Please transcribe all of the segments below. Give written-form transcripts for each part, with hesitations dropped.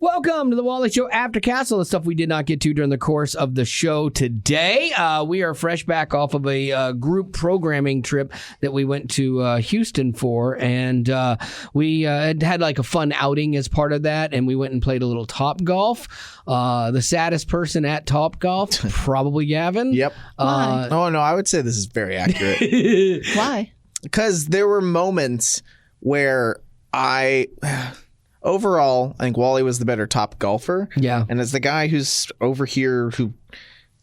Welcome to the Wally Show Aftercast. All the stuff we did not get to during the course of the show today. We are fresh back off of a group programming trip that we went to Houston for, and we had like a fun outing as part of that, and we went and played a little Top Golf. The saddest person at Top Golf, probably Gavin. Yep. Why? Oh, no, I would say this is very accurate. Why? Because there were moments where overall, I think Wally was the better top golfer. Yeah. And as the guy who's over here who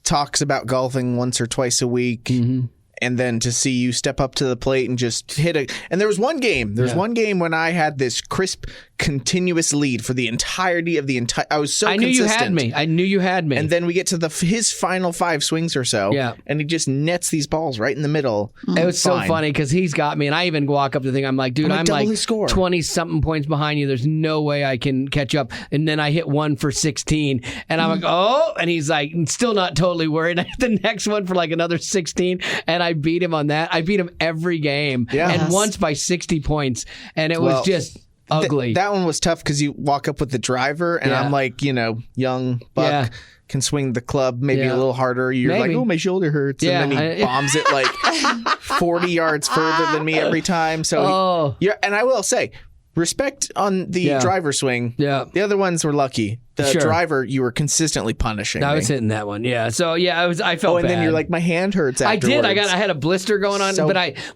talks about golfing once or twice a week, and then to see you step up to the plate and just hit a... And there was one game. One game when I had this crisp, continuous lead for the entirety of the entire... I was so consistent. I knew you had me. And then we get to his final 5 swings or so. Yeah. And he just nets these balls right in the middle. It was so funny because he's got me, and I even walk up to the thing. I'm like, dude, I'm like 20-something points behind you. There's no way I can catch up. And then I hit one for 16, and I'm like, oh, and he's like, still not totally worried. I hit the next one for like another 16, and I beat him on that. I beat him every game, and once by 60 points, and it was just ugly. That one was tough because you walk up with the driver, and I'm like, young buck. Can swing the club maybe a little harder. You're like, oh, my shoulder hurts. And then he bombs it like 40 yards further than me every time. So, and I will say, respect on the driver swing. Yeah. The other ones were lucky. The driver, you were consistently punishing. I was hitting that one. Yeah. So I felt bad. And then you're like, my hand hurts afterwards. I did. I had a blister going on,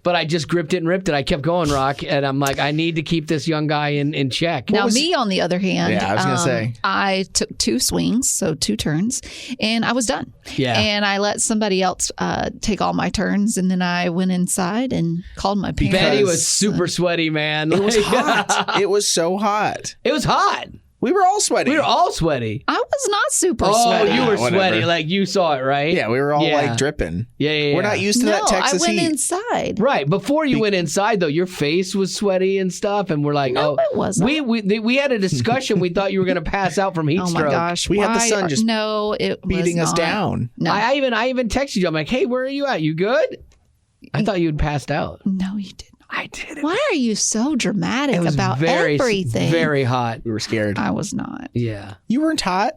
but I just gripped it and ripped it. I kept going, Rock, and I'm like, I need to keep this young guy in check. Now, me on the other hand, I was gonna say, I took 2 swings, so 2 turns, and I was done. Yeah. And I let somebody else take all my turns, and then I went inside and called my parents. Betty was super sweaty, man. It was hot. It was so hot. It was hot. We were all sweaty. We were all sweaty. I was not super sweaty. Oh, you were sweaty. Like, you saw it, right? Yeah, we were all like dripping. Yeah. We're not used to that Texas heat. I went inside. Right. Before you went inside, though, your face was sweaty and stuff, and we're like, no, it wasn't. We had a discussion. We thought you were going to pass out from heat stroke. Oh, my gosh. We had the sun just beating us down. No. I even texted you. I'm like, hey, where are you at? You good? I thought you had passed out. No, you didn't. I did. Why are you so dramatic about everything? Very hot. We were scared. I was not. Yeah. You weren't hot?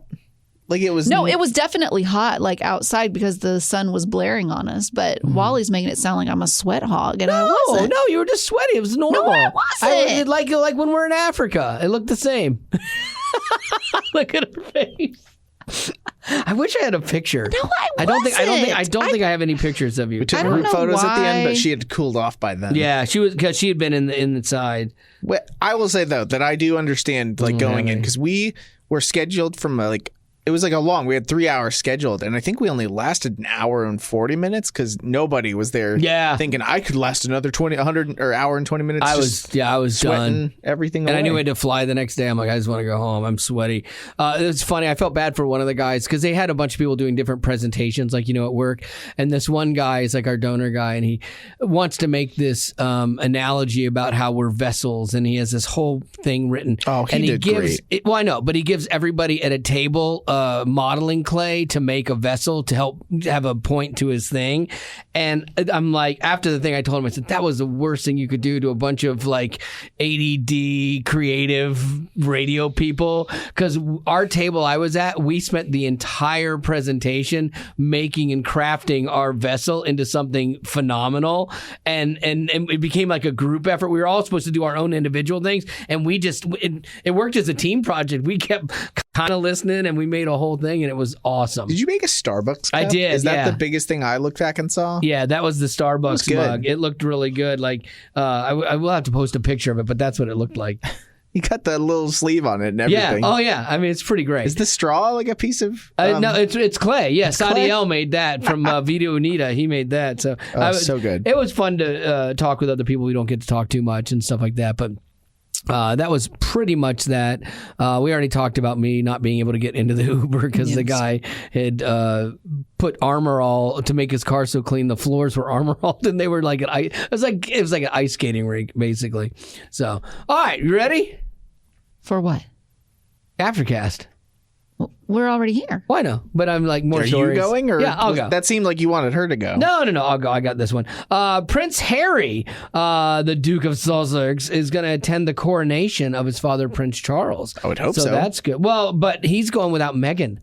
Like it was... No, it was definitely hot, like outside because the sun was blaring on us. But Wally's making it sound like I'm a sweat hog, and I wasn't. No, you were just sweaty. It was normal. No, I wasn't. Like when we're in Africa. It looked the same. Look at her face. I wish I had a picture. No, I wasn't. I don't think I have any pictures of you. We took group photos at the end, but she had cooled off by then. Yeah, she was, because she had been inside. Well, I will say though that I do understand going in, because we were scheduled from it was we had 3 hours scheduled, and I think we only lasted an hour and 40 minutes because nobody was there thinking I could last another 100 or hour and 20 minutes. I was done. Everything and away. I knew I had to fly the next day. I'm like, I just want to go home. I'm sweaty. It was funny. I felt bad for one of the guys because they had a bunch of people doing different presentations, at work. And this one guy is like our donor guy, and he wants to make this analogy about how we're vessels, and he has this whole thing written. Oh, he did great. Well, I know, but he gives everybody at a table modeling clay to make a vessel to help have a point to his thing. And I'm like, after the thing, I told him, I said, that was the worst thing you could do to a bunch of ADD creative radio people. Because our table I was at, we spent the entire presentation making and crafting our vessel into something phenomenal. And it became like a group effort. We were all supposed to do our own individual things. And we just, it worked as a team project. We kept kind of listening, and we made a whole thing, and it was awesome. Did you make a Starbucks cup? I did. Is that the biggest thing I looked back and saw? Yeah, that was the Starbucks mug. It looked really good. I will have to post a picture of it, but that's what it looked like. You got the little sleeve on it and everything. Yeah. Oh, yeah. I mean, it's pretty great. Is the straw like a piece of... no, it's clay. Yeah, Sadiel made that from Vito Unita. He made that. So so good. It was fun to talk with other people we don't get to talk too much and stuff like that, but... that was pretty much that. We already talked about me not being able to get into the Uber because the guy had put Armor All to make his car so clean. The floors were Armor All, and they were like it was like an ice skating rink basically. So, all right, you ready for what? Aftercast. we're already here. Well, I know, but I'm like more stories. Are you going? Or yeah, I'll go. That seemed like you wanted her to go. No, I'll go. I got this one. Prince Harry, the Duke of Sussex, is going to attend the coronation of his father, Prince Charles. I would hope so. So that's good. Well, but he's going without Meghan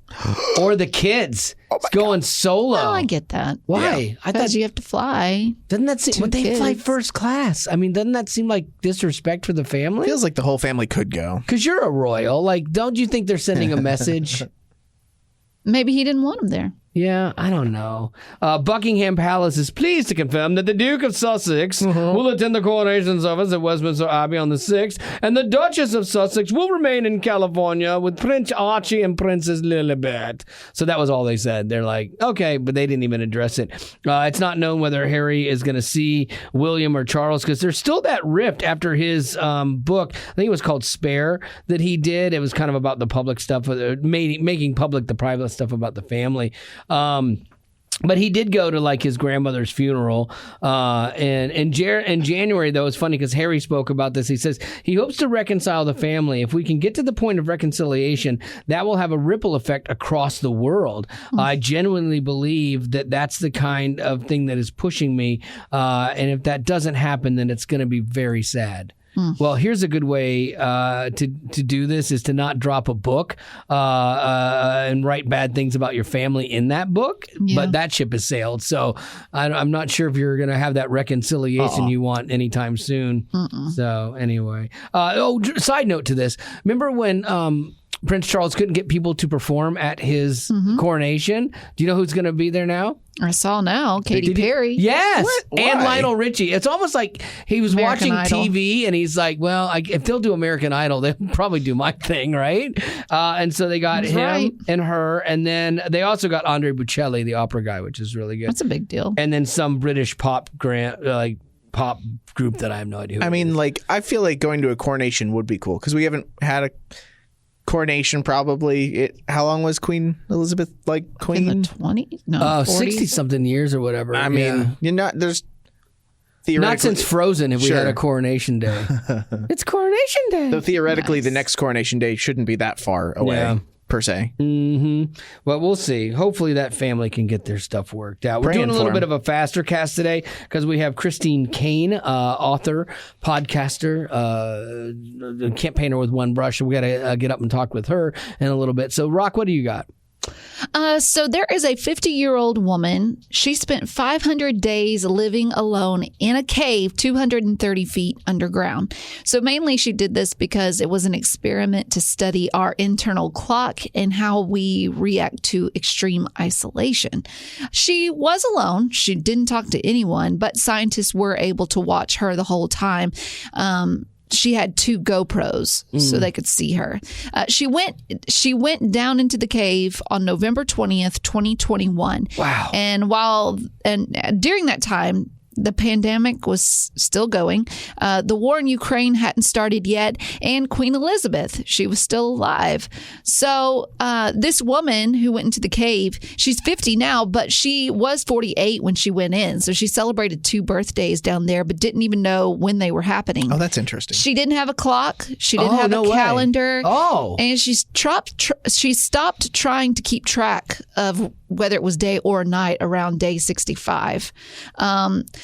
or the kids. He's going solo. Oh, I get that. Why? Yeah. I thought you have to fly. Doesn't that seem? But they fly first class. I mean, doesn't that seem like disrespect for the family? Feels like the whole family could go. Because you're a royal. Like, don't you think they're sending a message? Maybe he didn't want him there. Yeah, I don't know. Buckingham Palace is pleased to confirm that the Duke of Sussex will attend the coronation service at Westminster Abbey on the 6th, and the Duchess of Sussex will remain in California with Prince Archie and Princess Lilibet. So that was all they said. They're like, okay, but they didn't even address it. It's not known whether Harry is going to see William or Charles, because there's still that rift after his book. I think it was called Spare that he did. It was kind of about the public stuff, making public the private stuff about the family. But he did go to like his grandmother's funeral, and in January, though, it's funny because Harry spoke about this. He says he hopes to reconcile the family. If we can get to the point of reconciliation, that will have a ripple effect across the world. I genuinely believe that that's the kind of thing that is pushing me, and if that doesn't happen, then it's going to be very sad. Well, here's a good way to do this is to not drop a book and write bad things about your family in that book. Yeah. But that ship has sailed. So I'm not sure if you're going to have that reconciliation you want anytime soon. So anyway. Side note to this. Remember when Prince Charles couldn't get people to perform at his coronation? Do you know who's going to be there now? I saw now, Katy Perry. Yes, and Lionel Richie. It's almost like he was watching TV and he's like, well, if they'll do American Idol, they'll probably do my thing, right? And so they got him and her, and then they also got Andre Bocelli, the opera guy, which is really good. That's a big deal. And then some British pop pop group that I have no idea who it is. I feel like going to a coronation would be cool because we haven't had a coronation probably. How long was Queen Elizabeth queen? In the 20s? No, 60 something years or whatever. I mean, there's theoretically not since Frozen have we had a coronation day. It's coronation day. So theoretically, the next coronation day shouldn't be that far away. Per se. Well, we'll see. Hopefully that family can get their stuff worked out. We're doing a little bit of a faster cast today because we have Christine Kane, author, podcaster, campaigner with one brush. We got to get up and talk with her in a little bit. So, Rock, what do you got? So there is a 50-year-old woman. She spent 500 days living alone in a cave 230 feet underground. So mainly she did this because it was an experiment to study our internal clock and how we react to extreme isolation. She was alone. She didn't talk to anyone, but scientists were able to watch her the whole time. She had 2 GoPros so they could see her. She went down into the cave on November 20th, 2021. Wow. And during that time, the pandemic was still going. The war in Ukraine hadn't started yet. And Queen Elizabeth, she was still alive. So this woman who went into the cave, she's 50 now, but she was 48 when she went in. So she celebrated 2 birthdays down there, but didn't even know when they were happening. Oh, that's interesting. She didn't have a clock. She didn't have a calendar. Oh. And she stopped trying to keep track of whether it was day or night around day 65.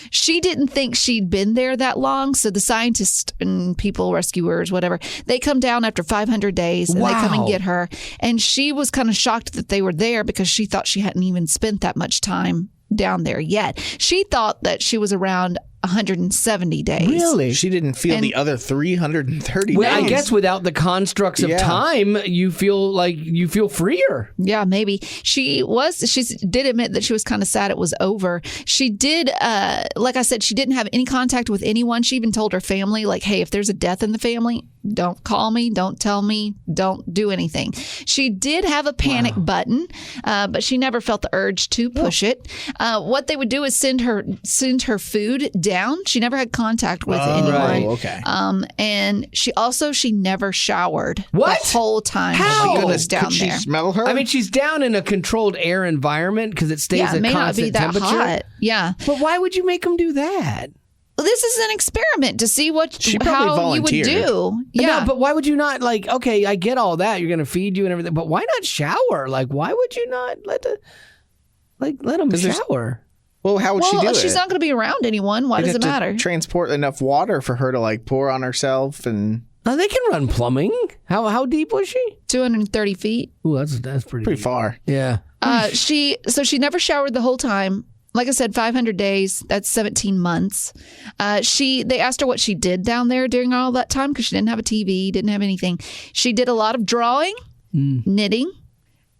She didn't think she'd been there that long. So the scientists and people, rescuers, whatever, they come down after 500 days and they come and get her. And she was kind of shocked that they were there because she thought she hadn't even spent that much time down there yet. She thought that she was around 170 days. Really? She didn't feel the other 330 well, days. I guess without the constructs of time, you feel freer. Yeah, maybe. She did admit that she was kind of sad it was over. She did, like I said, she didn't have any contact with anyone. She even told her family, like, hey, if there's a death in the family, don't call me, don't tell me, don't do anything. She did have a panic button, but she never felt the urge to push it. What they would do is send her food down. She never had contact with anyone. Right. Okay. And she never showered the whole time How? she was down Could there. She smell her? I mean, she's down in a controlled air environment because it stays at it may not constant be that temperature. hot. Yeah. But why would you make them do that? this is an experiment to see how you would do. Yeah, no, but why would you not okay, I get all that. You're going to feed you and everything, but why not shower? Why would you not let them shower? Well, how would she do it? She's not going to be around anyone. Why does it matter? Transport enough water for her to pour on herself and. Oh, they can run plumbing. How deep was she? 230 feet. Ooh, that's pretty far. Yeah. She never showered the whole time. Like I said, 500 days. That's 17 months. They asked her what she did down there during all that time because she didn't have a TV, didn't have anything. She did a lot of drawing, knitting,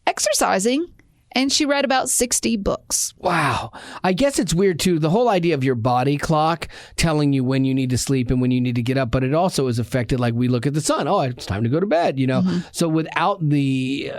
exercising, and she read about 60 books. Wow. I guess it's weird, too, the whole idea of your body clock telling you when you need to sleep and when you need to get up, but it also is affected, we look at the sun. Oh, it's time to go to bed, So without the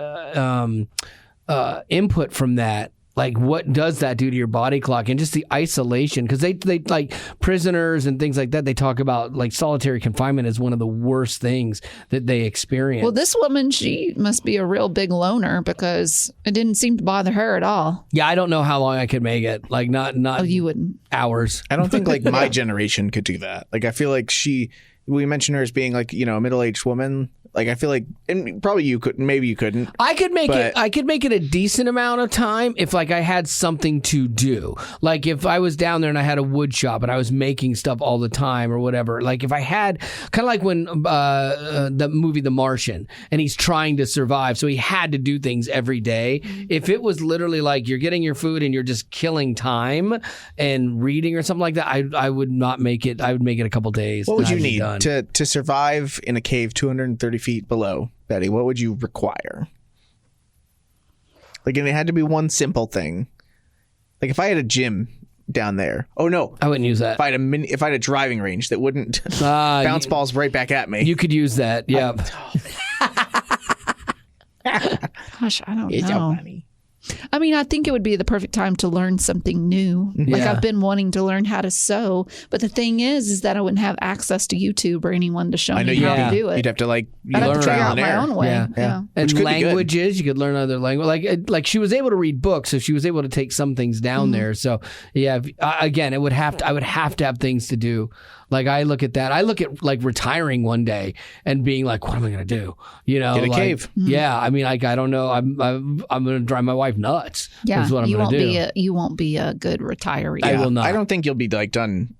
input from that, what does that do to your body clock and just the isolation? Because they prisoners and things like that, they talk about solitary confinement is one of the worst things that they experience. Well, this woman, she must be a real big loner because it didn't seem to bother her at all. Yeah, I don't know how long I could make it. Not you wouldn't. Hours. I don't think my generation could do that. I feel like we mentioned her as being a middle-aged woman. I feel like, and probably you could, maybe you couldn't. I could make it a decent amount of time if I had something to do. If I was down there and I had a wood shop and I was making stuff all the time or whatever. If I had, kind of when the movie The Martian and he's trying to survive, so he had to do things every day. If it was literally you're getting your food and you're just killing time and reading or something like that, I would not make it. I would make it a couple days. What would you need to survive in a cave 230 feet below, Betty? What would you require? And it had to be one simple thing. If I had a gym down there. Oh no, I wouldn't use that. If I had a driving range that wouldn't bounce balls right back at me. You could use that. Yeah. Gosh, I don't it's know. So funny. I mean, I think it would be the perfect time to learn something new. Yeah. I've been wanting to learn how to sew, but the thing is that I wouldn't have access to YouTube or anyone to show me how to do it. You'd have to I'd have to figure out my own way. Yeah. And languages, you could learn other language. She was able to read books, so she was able to take some things down there. So yeah, again, I would have to have things to do. I look at that. I look at retiring one day and being what am I going to do? Get a cave. Yeah. I mean, I don't know. I'm going to drive my wife nuts. Yeah. Is what I'm going to do. You won't be a good retiree. I will not. I don't think you'll be done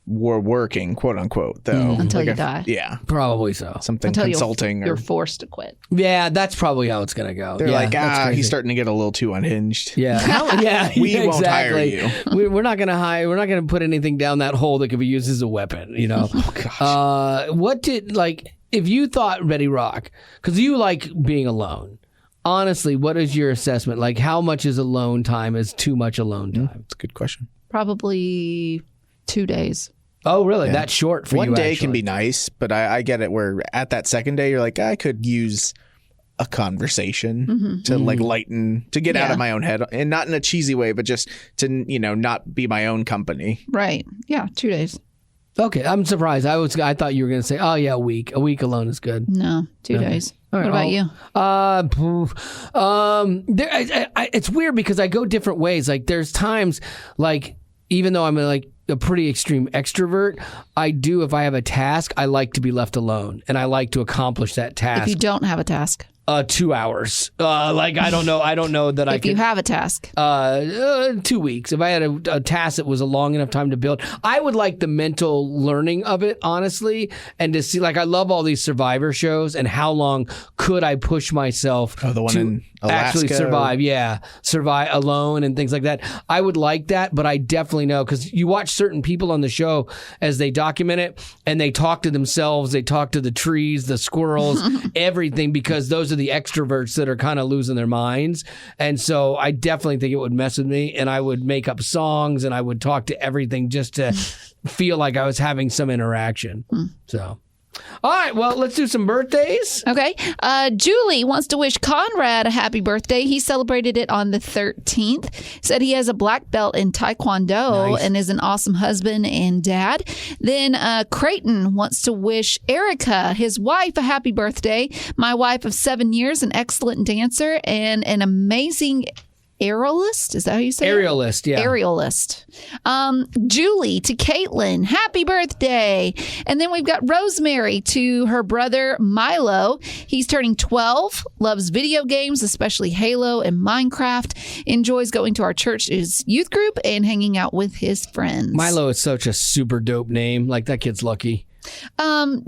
working, quote unquote, though. Until you die. Yeah. Probably so. Something consulting. You're forced to quit. Yeah, that's probably how it's going to go. They're he's starting to get a little too unhinged. Yeah. We won't hire you. We're not going to hire. We're not going to put anything down that hole that could be used as a weapon, Oh, gosh. What did, if you thought, Betty Rock, because you like being alone, honestly, what is your assessment? How much is alone time is too much alone time? That's a good question. Probably 2 days. Oh, really? Yeah. That's short for you, One day can be nice, but I get it where at that second day, you're I could use a conversation to lighten, to get out of my own head, and not in a cheesy way, but just to, not be my own company. Right. Yeah. 2 days. Okay. I'm surprised. I thought you were going to say, oh yeah, a week. A week alone is good. No, 2 days. All right, what about you? It's weird because I go different ways. There's times even though I'm a pretty extreme extrovert, I do, if I have a task, I like to be left alone and I like to accomplish that task. If you don't have a task? 2 hours. I don't know that if you have a task. 2 weeks. If I had a task that was a long enough time to build, I would like the mental learning of it, honestly, and to see, I love all these survivor shows and how long could I push myself the one in Alaska. Actually survive. Yeah. Survive alone and things like that. I would like that, but I definitely know, because you watch certain people on the show as they document it and they talk to themselves, they talk to the trees, the squirrels, everything, because those are the extroverts that are kind of losing their minds. And so I definitely think it would mess with me, and I would make up songs and I would talk to everything just to feel like I was having some interaction. So, all right, well, let's do some birthdays. Okay. Julie wants to wish Conrad a happy birthday. He celebrated it on the 13th. Said he has a black belt in Taekwondo and is an awesome husband and dad. Then Creighton wants to wish Erica, his wife, a happy birthday. My wife of 7 years, an excellent dancer and an amazing Aerialist? Is that how you say Aerialist, it? yeah. Aerialist. Julie to Caitlin, happy birthday. And then we've got Rosemary to her brother Milo. He's turning 12, loves video games, especially Halo and Minecraft, enjoys going to our church's youth group and hanging out with his friends. Milo is such a super dope name. Like, that kid's lucky.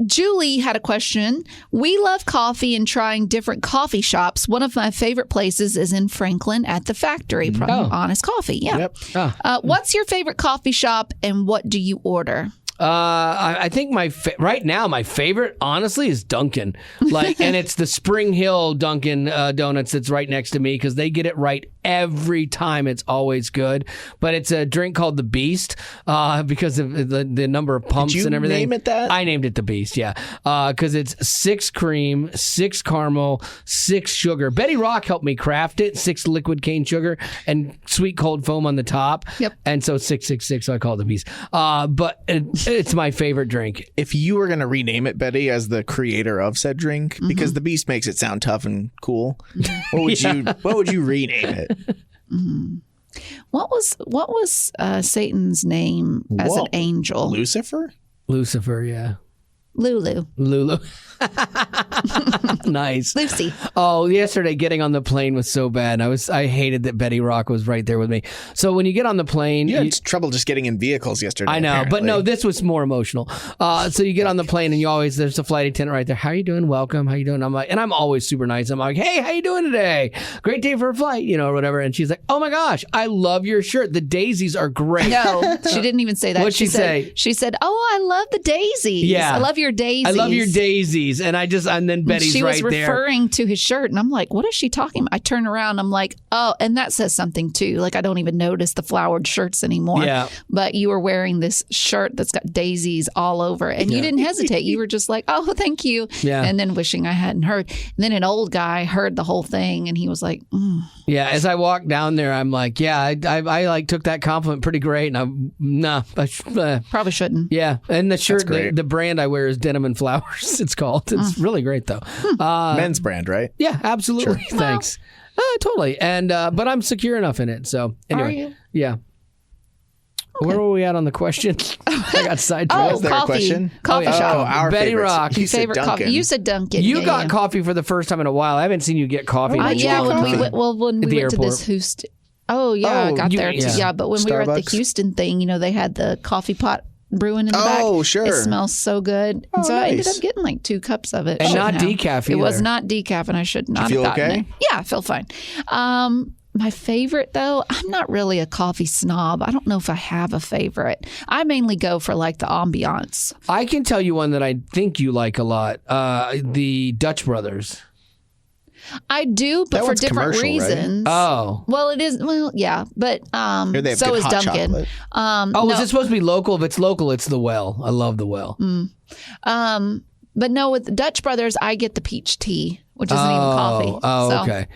Julie had a question. We love coffee and trying different coffee shops. One of my favorite places is in Franklin at the Factory. Honest Coffee. Yeah. Yep. What's your favorite coffee shop and what do you order? I think right now my favorite, honestly, is Dunkin'. And it's the Spring Hill Dunkin' Donuts that's right next to me because they get it right every time. It's always good. But it's a drink called the Beast because of the number of pumps and everything. Did you name it that? I named it the Beast, yeah. Because it's 6 cream, 6 caramel, 6 sugar. Betty Rock helped me craft it. 6 liquid cane sugar and sweet cold foam on the top. Yep. And so 666, so I call it the Beast. But it's my favorite drink. If you were going to rename it, Betty, as the creator of said drink, because the Beast makes it sound tough and cool, what would you rename it? What was Satan's name as an angel? Lucifer, yeah. Lulu. Nice. Lucy. Oh, yesterday getting on the plane was so bad. I hated that Betty Rock was right there with me. So when you get on the plane, you had trouble just getting in vehicles yesterday. I know, apparently. but no, this was more emotional. So you get on the plane and there's a flight attendant right there. How you doing? Welcome. How you doing? I'm always super nice. I'm like, hey, how you doing today? Great day for a flight, or whatever. And she's like, oh my gosh, I love your shirt. The Daisies are great. No, she didn't even say that. What'd she say? She said, oh, I love the Daisies. Yeah. I love your Daisies. I love your Daisies. And then Betty's she was right there. referring to his shirt, and I'm like, what is she talking about? I turn around, I'm like, oh, and that says something too. Like, I don't even notice the flowered shirts anymore. Yeah. But you were wearing this shirt that's got daisies all over, and you didn't hesitate. You were just like, oh, thank you. Yeah. And then wishing I hadn't heard. And then an old guy heard the whole thing, and he was like, Yeah, as I walked down there, I'm like, yeah, I took that compliment pretty great. And probably shouldn't. Yeah, and the shirt, the brand I wear is Denim and Flowers. It's called. It's really great though. Men's brand, right? Yeah, absolutely. Sure. Thanks. Totally. And but I'm secure enough in it. So anyway, are you? Yeah. Okay. Where were we at on the question? I got sidetracked. Was there a question? Coffee shop. Our Betty favorites. Rock. You said Favorite Dunkin'. coffee. You said Dunkin'. You got coffee for the first time in a while. I haven't seen you get coffee. When we went to this Houston. Oh yeah, I got there too. Yeah, but when we were at the Houston thing, they had the coffee pot brewing in the back. Oh, sure. It smells so good. And so I ended up getting like 2 cups of it. And not decaf either. It was not decaf, and I should not have gotten it. Yeah, I feel fine. My favorite, though, I'm not really a coffee snob. I don't know if I have a favorite. I mainly go for like the ambiance. I can tell you one that I think you like a lot. The Dutch Brothers. I do, but for different reasons. Right? Oh. Well, it is. Well, yeah, but so is Dunkin'. Is it supposed to be local? If it's local, it's the Well. I love the Well. But no, with Dutch Brothers, I get the peach tea, which isn't even coffee. Oh, okay.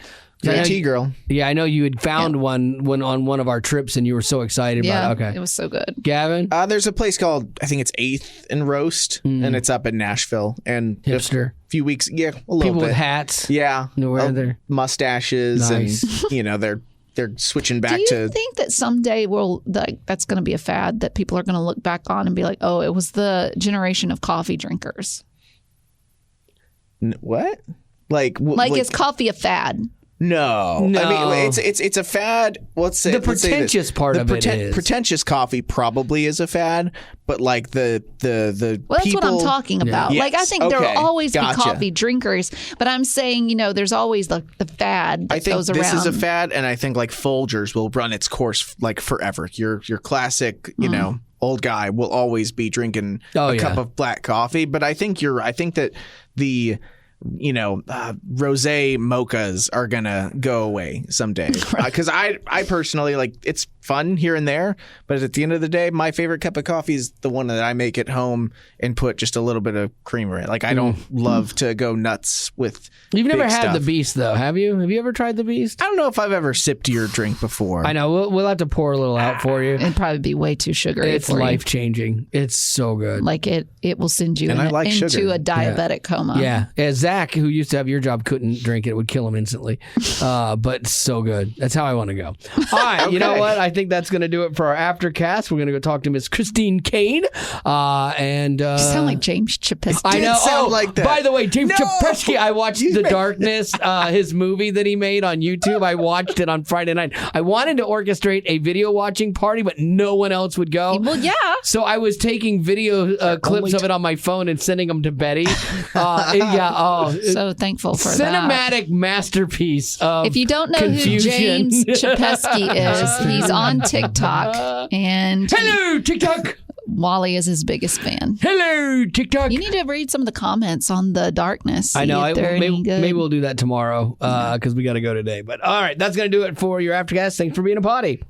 You're a tea girl. Yeah, I know you had found one when on one of our trips, and you were so excited about it. Okay, it was so good. Gavin? There's a place called, I think it's 8th and Roast, and it's up in Nashville. And hipster. A few weeks, a little People bit. with hats. Yeah. Their mustaches. Nice. And, they're switching back to... Do you think that someday that's going to be a fad that people are going to look back on and be like, oh, it was the generation of coffee drinkers? What? Like is coffee a fad? No. I mean, it's a fad. Let's say the pretentious part of it is pretentious coffee probably is a fad, but like the well, that's what I'm talking about. Yes. Like I think there will always be coffee drinkers, but I'm saying there's always the fad that goes around. I think this is a fad, and I think like Folgers will run its course like forever. Your classic, old guy will always be drinking a cup of black coffee. But I think that the rosé mochas are gonna go away someday. Because I personally it's fun here and there, but at the end of the day, my favorite cup of coffee is the one that I make at home and put just a little bit of creamer in. Like I don't love to go nuts with. You've never had stuff. the Beast though, have you? Have you ever tried the Beast? I don't know if I've ever sipped your drink before. I know we'll have to pour a little out for you. It'd probably be way too sugary. It's life changing. It's so good. Like it will send you into a diabetic coma. Yeah, Zach Zach, who used to have your job, couldn't drink it. It would kill him instantly. But so good. That's how I want to go. All right. You know what? I think that's going to do it for our Aftercast. We're going to go talk to Miss Christine Kane. You sound like James Chapeski. I know. Sound like that. By the way, James Chapeski, I watched The Darkness, his movie that he made on YouTube. I watched it on Friday night. I wanted to orchestrate a video watching party, but no one else would go. Well, yeah. So I was taking video clips of it on my phone and sending them to Betty. So thankful for cinematic masterpiece of If you don't know confusion. who James Chapeski is, he's on TikTok. And hello, TikTok. Wally is his biggest fan. Hello, TikTok. You need to read some of the comments on The Darkness. I know. Maybe we'll do that tomorrow because we got to go today. But all right, that's going to do it for your Aftercast. Thanks for being a potty.